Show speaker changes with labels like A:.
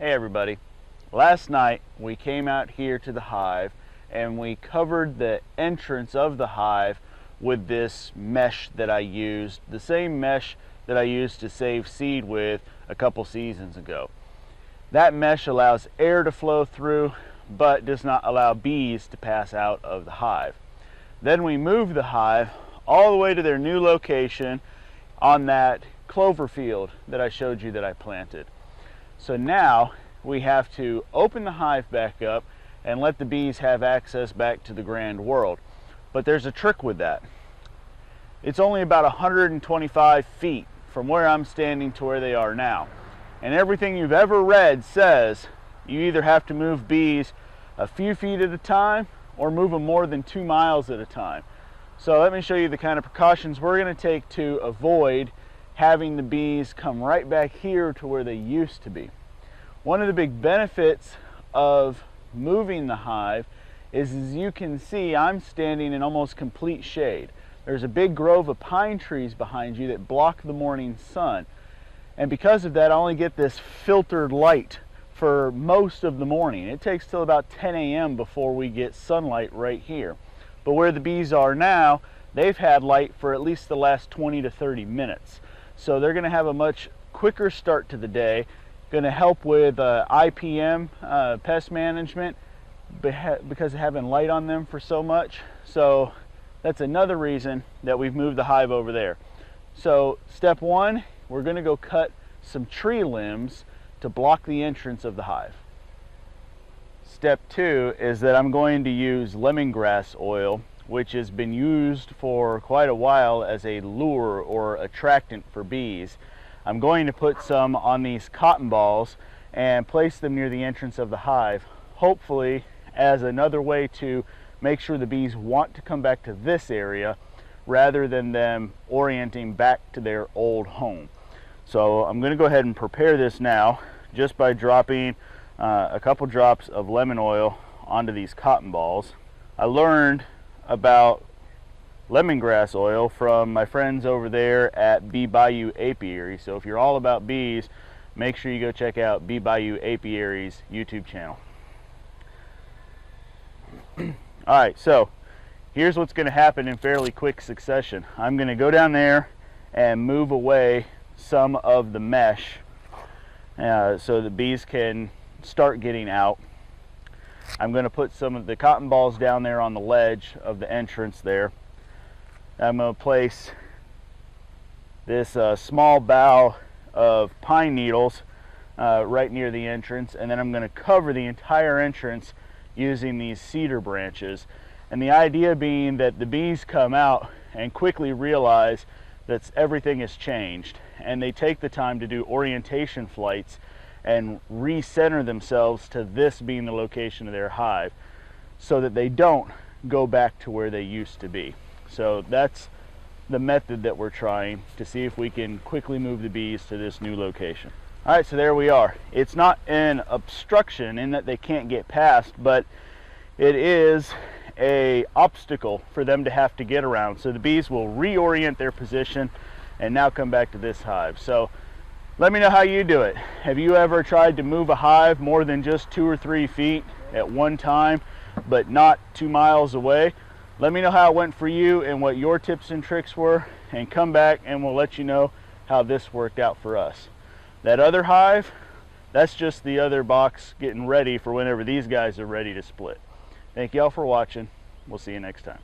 A: Hey everybody. Last night we came out here to the hive and we covered the entrance of the hive with this mesh that I used, the same mesh that I used to save seed with a couple seasons ago. That mesh allows air to flow through but does not allow bees to pass out of the hive. Then we moved the hive all the way to their new location on that clover field that I showed you that I planted. So now we have to open the hive back up and let the bees have access back to the grand world. But there's a trick with that. It's only about 125 feet from where I'm standing to where they are now. And everything you've ever read says you either have to move bees a few feet at a time or move them more than 2 miles at a time. So let me show you the kind of precautions we're going to take to avoid having the bees come right back here to where they used to be. One of the big benefits of moving the hive is, as you can see, I'm standing in almost complete shade. There's a big grove of pine trees behind you that block the morning sun. And because of that, I only get this filtered light for most of the morning. It takes till about 10 a.m. before we get sunlight right here. But where the bees are now, they've had light for at least the last 20 to 30 minutes. So they're going to have a much quicker start to the day, going to help with IPM, pest management, because of having light on them for so much. So that's another reason that we've moved the hive over there. So step one, we're going to go cut some tree limbs to block the entrance of the hive. Step two is that I'm going to use lemongrass oil, which has been used for quite a while as a lure or attractant for bees. I'm going to put some on these cotton balls and place them near the entrance of the hive, hopefully as another way to make sure the bees want to come back to this area rather than them orienting back to their old home. So I'm going to go ahead and prepare this now just by dropping a couple drops of lemon oil onto these cotton balls. I learned about lemongrass oil from my friends over there at Bee Bayou Apiary. So if you're all about bees, make sure you go check out Bee Bayou Apiary's YouTube channel. Alright, so here's what's going to happen in fairly quick succession. I'm going to go down there and move away some of the mesh so the bees can start getting out. I'm going to put some of the cotton balls down there on the ledge of the entrance there. I'm going to place this small bough of pine needles right near the entrance, and then I'm going to cover the entire entrance using these cedar branches. And the idea being that the bees come out and quickly realize that everything has changed, and they take the time to do orientation flights and recenter themselves to this being the location of their hive so that they don't go back to where they used to be. So that's the method that we're trying to see if we can quickly move the bees to this new location. All right, so there we are. It's not an obstruction in that they can't get past, but it is an obstacle for them to have to get around. So the bees will reorient their position and now come back to this hive. So let me know how you do it. Have you ever tried to move a hive more than just 2 or 3 feet at one time, but not 2 miles away? Let me know how it went for you and what your tips and tricks were, and come back and we'll let you know how this worked out for us. That other hive, that's just the other box getting ready for whenever these guys are ready to split. Thank y'all for watching. We'll see you next time.